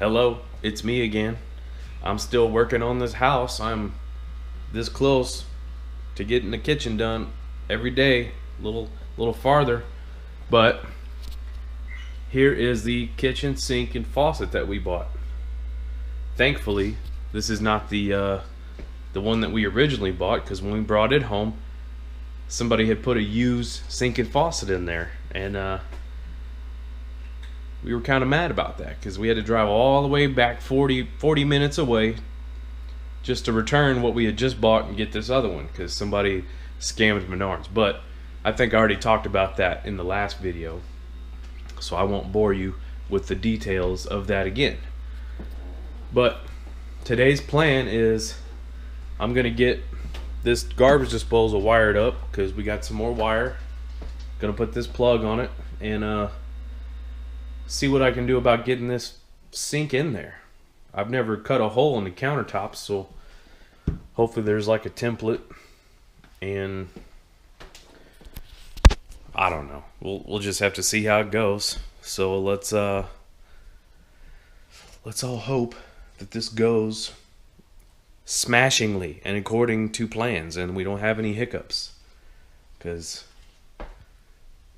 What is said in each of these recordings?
Hello, it's me again. I'm still working on this house. I'm this close to getting the kitchen done every day, little farther. But here is the kitchen sink and faucet that we bought. Thankfully, this is not the one that we originally bought, because when we brought it home, somebody had put a used sink and faucet in there, and we were kind of mad about that because we had to drive all the way back 40 minutes away just to return what we had just bought and get this other one because somebody scammed Menards. But I think I already talked about that in the last video, so I won't bore you with the details of that again. But today's plan is I'm gonna get this garbage disposal wired up because we got some more wire. Gonna put this plug on it and see what I can do about getting this sink in there. I've never cut a hole in the countertops, so hopefully there's like a template, and I don't know. We'll just have to see how it goes. So let's all hope that this goes smashingly and according to plans, and we don't have any hiccups, because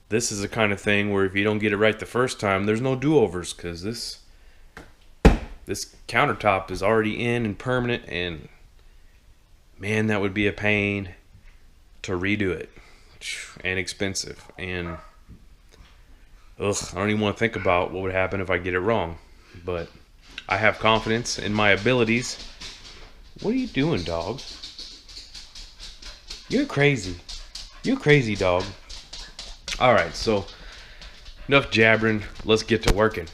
this is the kind of thing where if you don't get it right the first time, there's no do-overs, because this countertop is already in and permanent, and man, that would be a pain to redo it, and expensive, and I don't even want to think about what would happen if I get it wrong. But I have confidence in my abilities. What are you doing, dog? You're crazy. You're crazy, dog. Alright, so enough jabbering. Let's get to working.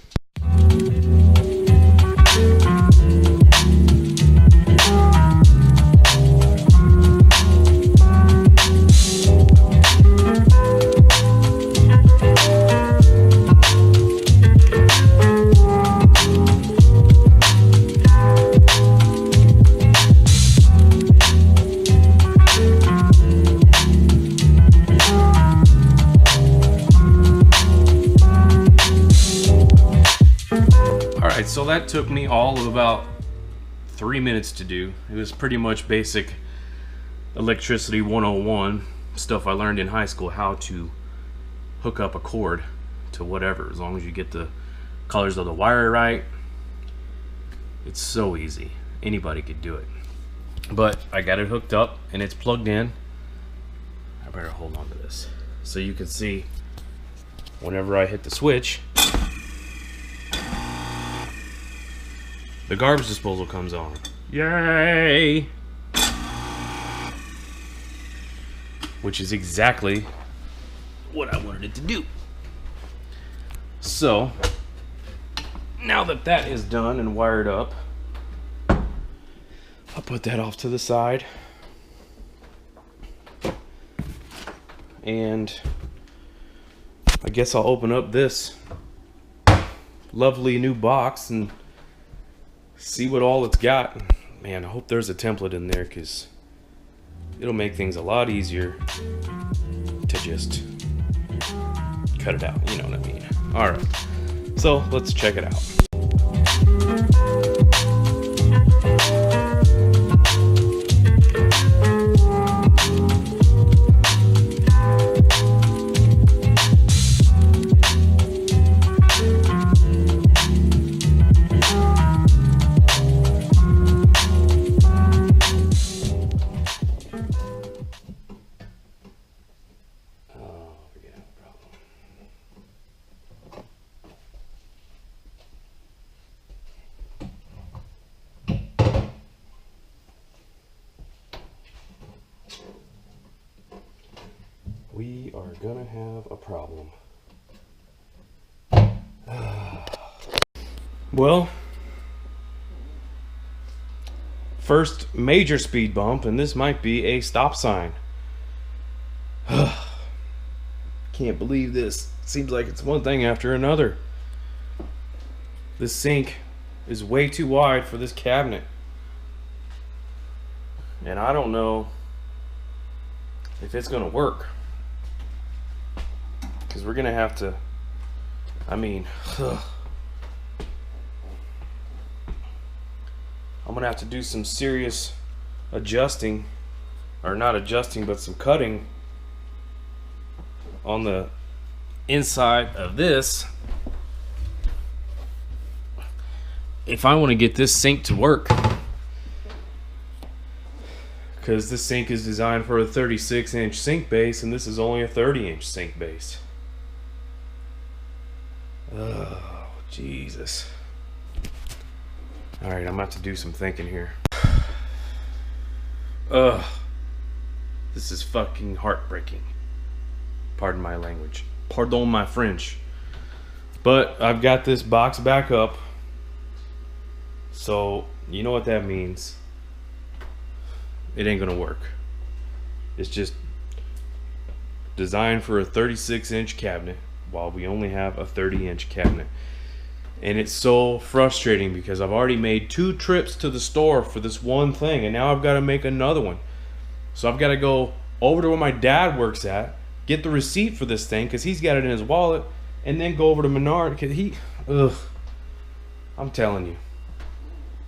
So that took me all of about 3 minutes to do. It was pretty much basic electricity 101 stuff I learned in high school, how to hook up a cord to whatever, as long as you get the colors of the wire right. It's so easy. Anybody could do it. But I got it hooked up and it's plugged in. I better hold on to this so you can see whenever I hit the switch, the garbage disposal comes on. Yay! Which is exactly what I wanted it to do. So, now that that is done and wired up, I'll put that off to the side. And I guess I'll open up this lovely new box and see what all it's got. Man, I hope there's a template in there, because it'll make things a lot easier to just cut it out. You know what I mean? Alright, so let's check it out. We are gonna have a problem. Well, first major speed bump, and this might be a stop sign. Can't believe this. Seems like it's one thing after another. This sink is way too wide for this cabinet, and I don't know if it's gonna work, because we're gonna have to, I mean, I'm gonna have to do some serious adjusting, or not adjusting, but some cutting on the inside of this if I want to get this sink to work, because this sink is designed for a 36-inch sink base and this is only a 30-inch sink base. Oh, Jesus. Alright, I'm about to do some thinking here. Ugh. This is fucking heartbreaking. Pardon my language. Pardon my French. But I've got this box back up. So, you know what that means. It ain't gonna work. It's just designed for a 36-inch cabinet while we only have a 30-inch cabinet. And it's so frustrating because I've already made 2 trips to the store for this one thing, and now I've got to make another one. So I've got to go over to where my dad works at, get the receipt for this thing because he's got it in his wallet, and then go over to Menard because I'm telling you,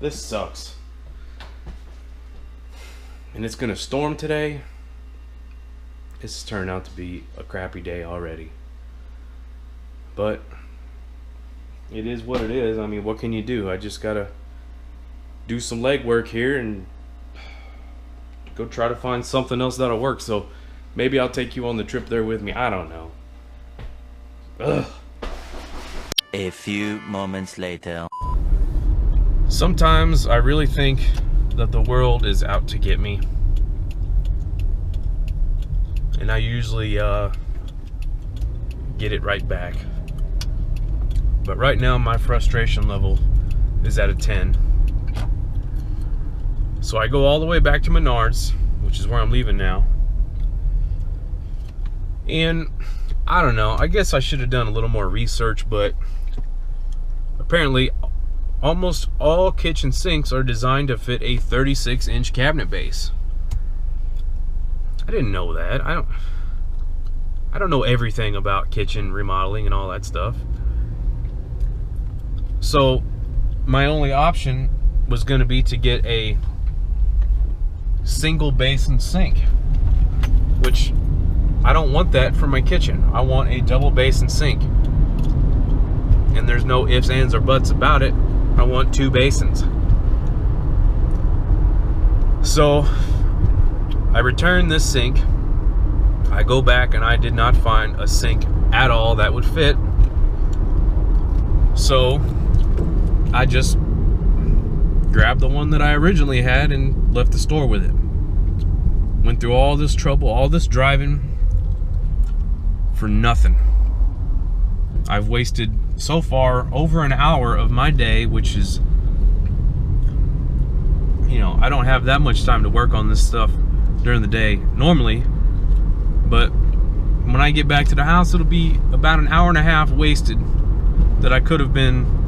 this sucks. And it's gonna storm today. It's turned out to be a crappy day already. But it is what it is. I mean, what can you do? I just gotta do some legwork here and go try to find something else that'll work. So maybe I'll take you on the trip there with me. I don't know. Ugh. A few moments later. Sometimes I really think that the world is out to get me. And I usually get it right back. But right now my frustration level is at a 10. So I go all the way back to Menards, which is where I'm leaving now. And I don't know, I guess I should have done a little more research, but apparently almost all kitchen sinks are designed to fit a 36-inch cabinet base. I didn't know that. I don't know everything about kitchen remodeling and all that stuff. So my only option was going to be to get a single basin sink, which I don't want that for my kitchen. I want a double basin sink. And there's no ifs, ands, or buts about it. I want 2 basins. So I return this sink. I go back and I did not find a sink at all that would fit. So I just grabbed the one that I originally had and left the store with it. Went through all this trouble, all this driving for nothing. I've wasted so far over an hour of my day, which is, you know, I don't have that much time to work on this stuff during the day normally, but when I get back to the house, it'll be about an hour and a half wasted that I could have been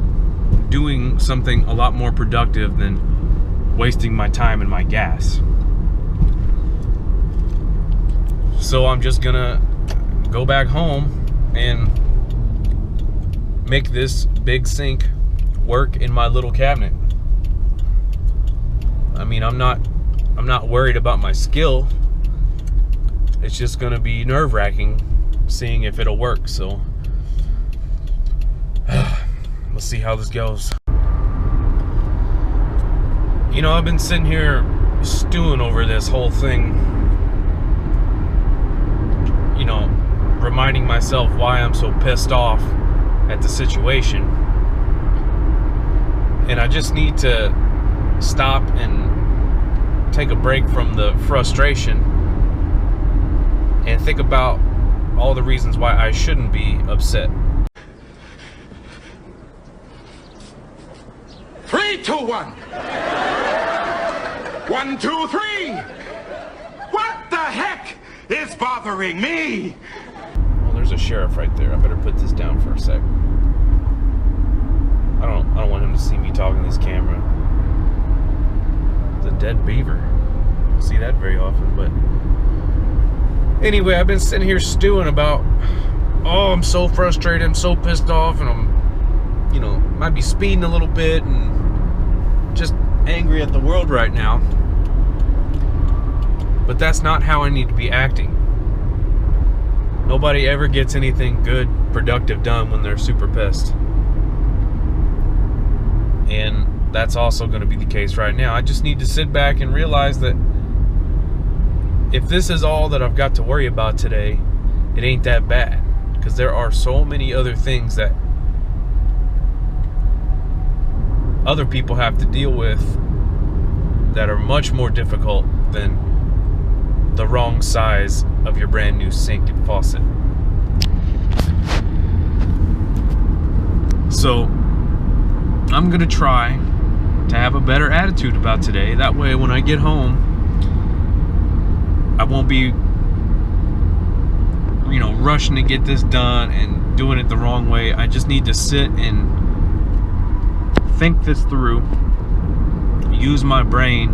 doing something a lot more productive than wasting my time and my gas. So I'm just gonna go back home and make this big sink work in my little cabinet. I mean, I'm not worried about my skill. It's just gonna be nerve-wracking seeing if it'll work. So let's see how this goes. You know, I've been sitting here stewing over this whole thing, you know, reminding myself why I'm so pissed off at the situation. And I just need to stop and take a break from the frustration and think about all the reasons why I shouldn't be upset. 3, 2, 1. 1, 2, 3. What the heck is bothering me? Well, there's a sheriff right there. I better put this down for a sec. I don't want him to see me talking to this camera. It's a dead beaver. Don't see that very often, but anyway, I've been sitting here stewing about, oh, I'm so frustrated, I'm so pissed off, and I'm, you know, might be speeding a little bit and just angry at the world right now. But that's not how I need to be acting. Nobody ever gets anything good, productive done when they're super pissed. And that's also going to be the case right now. I just need to sit back and realize that if this is all that I've got to worry about today, it ain't that bad. Because there are so many other things that other people have to deal with that are much more difficult than the wrong size of your brand new sink and faucet. So I'm gonna try to have a better attitude about today. That way when I get home, I won't be, rushing to get this done and doing it the wrong way. I just need to sit and think this through, use my brain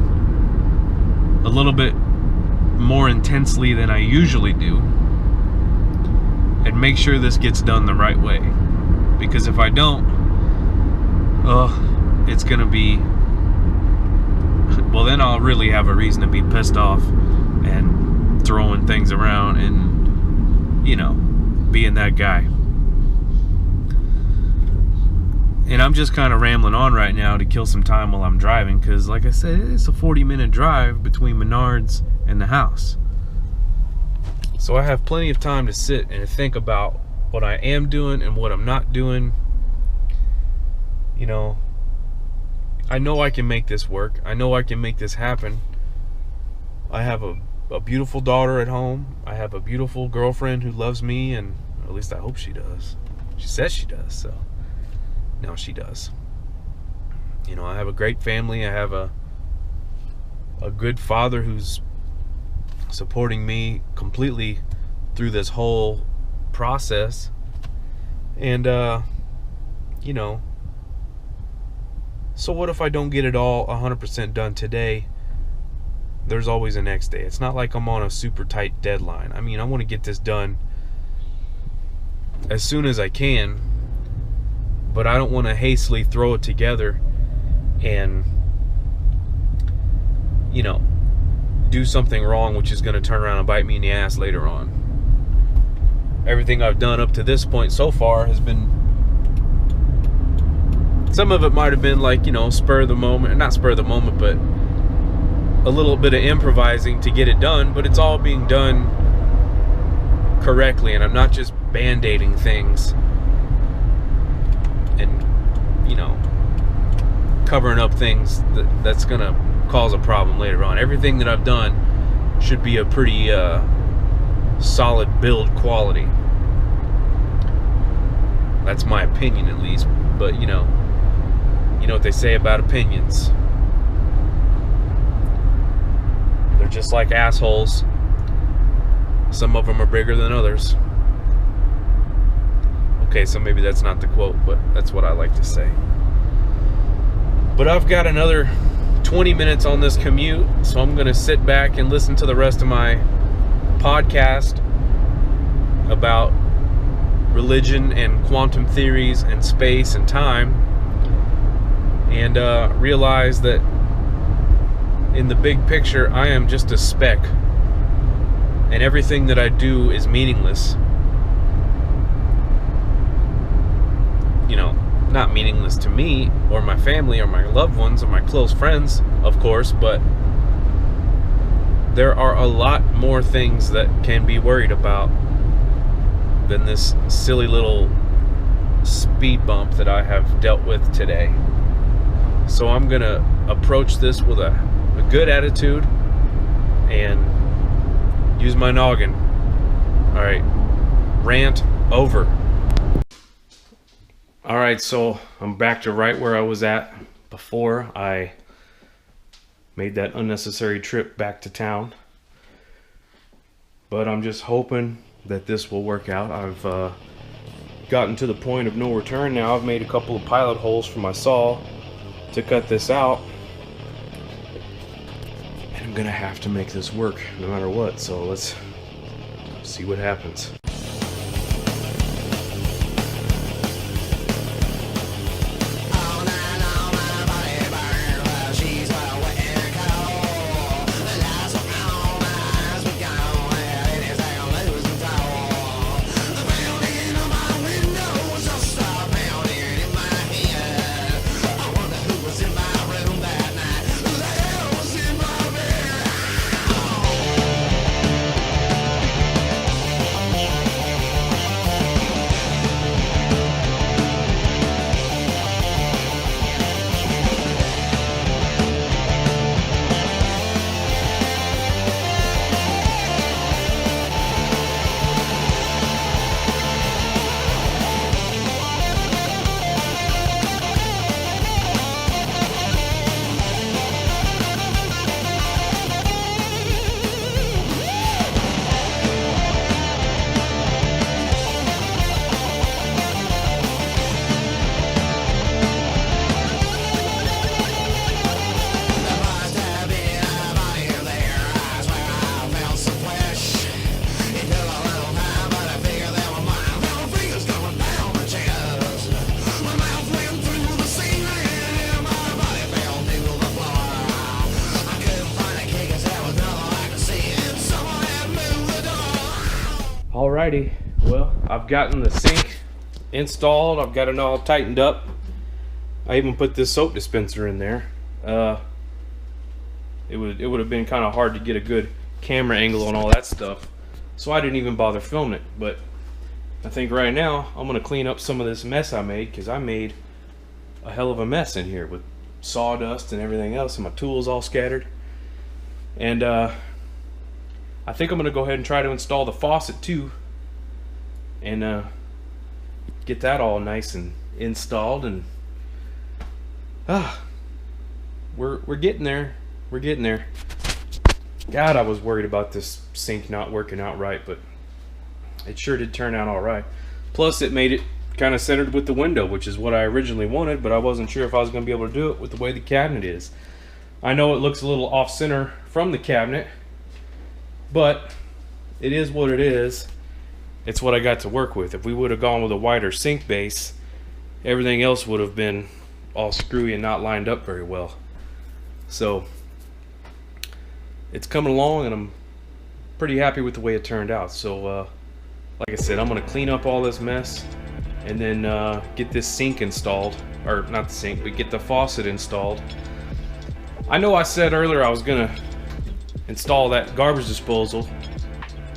a little bit more intensely than I usually do, and make sure this gets done the right way. Because if I don't, it's gonna be, well, then I'll really have a reason to be pissed off and throwing things around and being that guy. And I'm just kind of rambling on right now to kill some time while I'm driving, because like I said, it's a 40-minute drive between Menards and the house. So I have plenty of time to sit and think about what I am doing and what I'm not doing. I know I can make this work. I know I can make this happen. I have a beautiful daughter at home. I have a beautiful girlfriend who loves me, and at least I hope she does. She says she does, so now she does. I have a great family. I have a good father who's supporting me completely through this whole process. And so what if I don't get it all 100% done today? There's always a next day. It's not like I'm on a super tight deadline. I mean, I want to get this done as soon as I can, but I don't want to hastily throw it together and do something wrong, which is going to turn around and bite me in the ass later on. Everything I've done up to this point so far has been, some of it might have been like, spur of the moment, not spur of the moment, but a little bit of improvising to get it done, but it's all being done correctly, and I'm not just band-aiding things and covering up things that's gonna cause a problem later on. Everything that I've done should be a pretty solid build quality. That's my opinion, at least. But you know what they say about opinions. They're just like assholes. Some of them are bigger than others. Okay, so maybe that's not the quote, but that's what I like to say. But I've got another 20 minutes on this commute, so I'm going to sit back and listen to the rest of my podcast about religion and quantum theories and space and time, and realize that in the big picture, I am just a speck, and everything that I do is meaningless. Not meaningless to me or my family or my loved ones or my close friends, of course, but there are a lot more things that can be worried about than this silly little speed bump that I have dealt with today. So I'm gonna approach this with a good attitude and use my noggin. All right, rant over. All right, so I'm back to right where I was at before I made that unnecessary trip back to town. But I'm just hoping that this will work out. I've gotten to the point of no return now. I've made a couple of pilot holes for my saw to cut this out. And I'm gonna have to make this work no matter what. So let's see what happens. All night long, my body burns while she's Alrighty, well, I've gotten the sink installed. I've got it all tightened up. I even put this soap dispenser in there. It would have been kind of hard to get a good camera angle on all that stuff, so I didn't even bother filming it. But I think right now I'm gonna clean up some of this mess I made, because I made a hell of a mess in here with sawdust and everything else, and my tools all scattered. And I think I'm gonna go ahead and try to install the faucet too, and get that all nice and installed. And we're getting there. We're getting there. God, I was worried about this sink not working out right, but it sure did turn out all right. Plus, it made it kind of centered with the window, which is what I originally wanted, but I wasn't sure if I was going to be able to do it with the way the cabinet is. I know it looks a little off center from the cabinet, but it is what it is. It's what I got to work with. If we would have gone with a wider sink base, everything else would have been all screwy and not lined up very well. So it's coming along, and I'm pretty happy with the way it turned out. So like I said, I'm gonna clean up all this mess, and then get this sink installed, or not the sink, but get the faucet installed. I know I said earlier I was gonna install that garbage disposal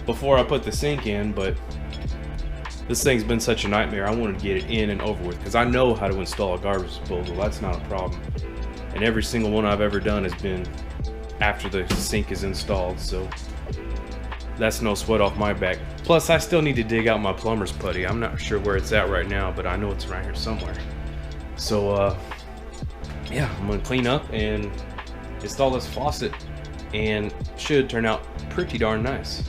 before I put the sink in, but this thing's been such a nightmare. I wanted to get it in and over with, because I know how to install a garbage disposal. That's not a problem, and every single one I've ever done has been after the sink is installed, so that's no sweat off my back. Plus, I still need to dig out my plumber's putty. I'm not sure where it's at right now, but I know it's around here somewhere. So yeah, I'm gonna clean up and install this faucet, and should turn out pretty darn nice.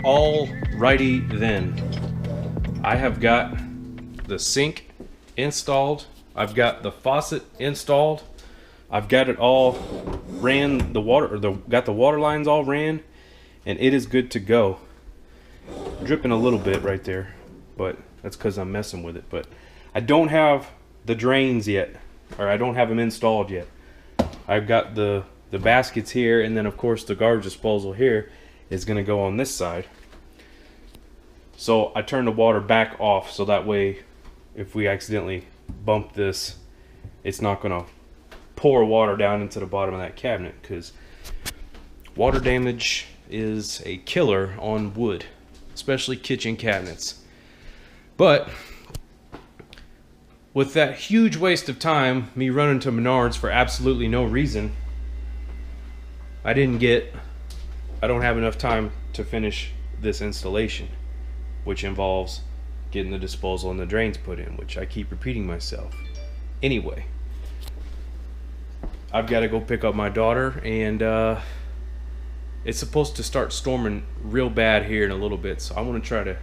Alrighty then, I have got the sink installed, I've got the faucet installed, I've got it all ran, the water, or got the water lines all ran, and it is good to go. Dripping a little bit right there, but that's because I'm messing with it. But I don't have the drains yet, or I don't have them installed yet. I've got the baskets here, and then of course the garbage disposal here is going to go on this side. So I turn the water back off, so that way if we accidentally bump this, it's not going to pour water down into the bottom of that cabinet, because water damage is a killer on wood, especially kitchen cabinets. But with that huge waste of time, me running to Menards for absolutely no reason, I don't have enough time to finish this installation, which involves getting the disposal and the drains put in, which I keep repeating myself. Anyway, I've got to go pick up my daughter, and it's supposed to start storming real bad here in a little bit, so I want to try to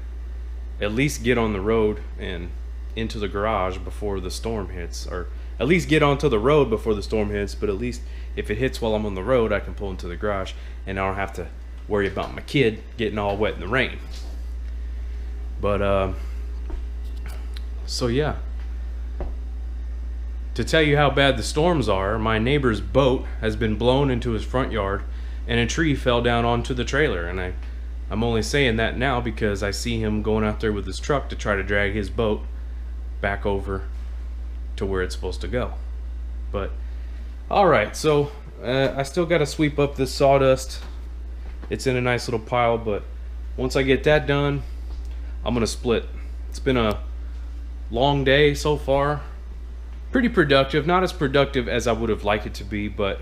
at least get on the road and into the garage before the storm hits, or at least get onto the road before the storm hits. But at least if it hits while I'm on the road, I can pull into the garage, and I don't have to worry about my kid getting all wet in the rain. But so yeah, to tell you how bad the storms are, my neighbor's boat has been blown into his front yard, and a tree fell down onto the trailer. And I'm only saying that now because I see him going out there with his truck to try to drag his boat back over to where it's supposed to go. But alright, so I still got to sweep up this sawdust. It's in a nice little pile, but once I get that done, I'm gonna split. It's been a long day so far. Pretty productive. Not as productive as I would have liked it to be, but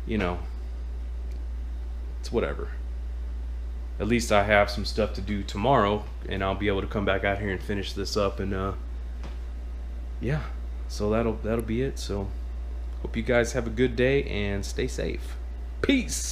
you know, it's whatever. At least I have some stuff to do tomorrow, and I'll be able to come back out here and finish this up. And yeah, so that'll be it. So hope you guys have a good day and stay safe. Peace.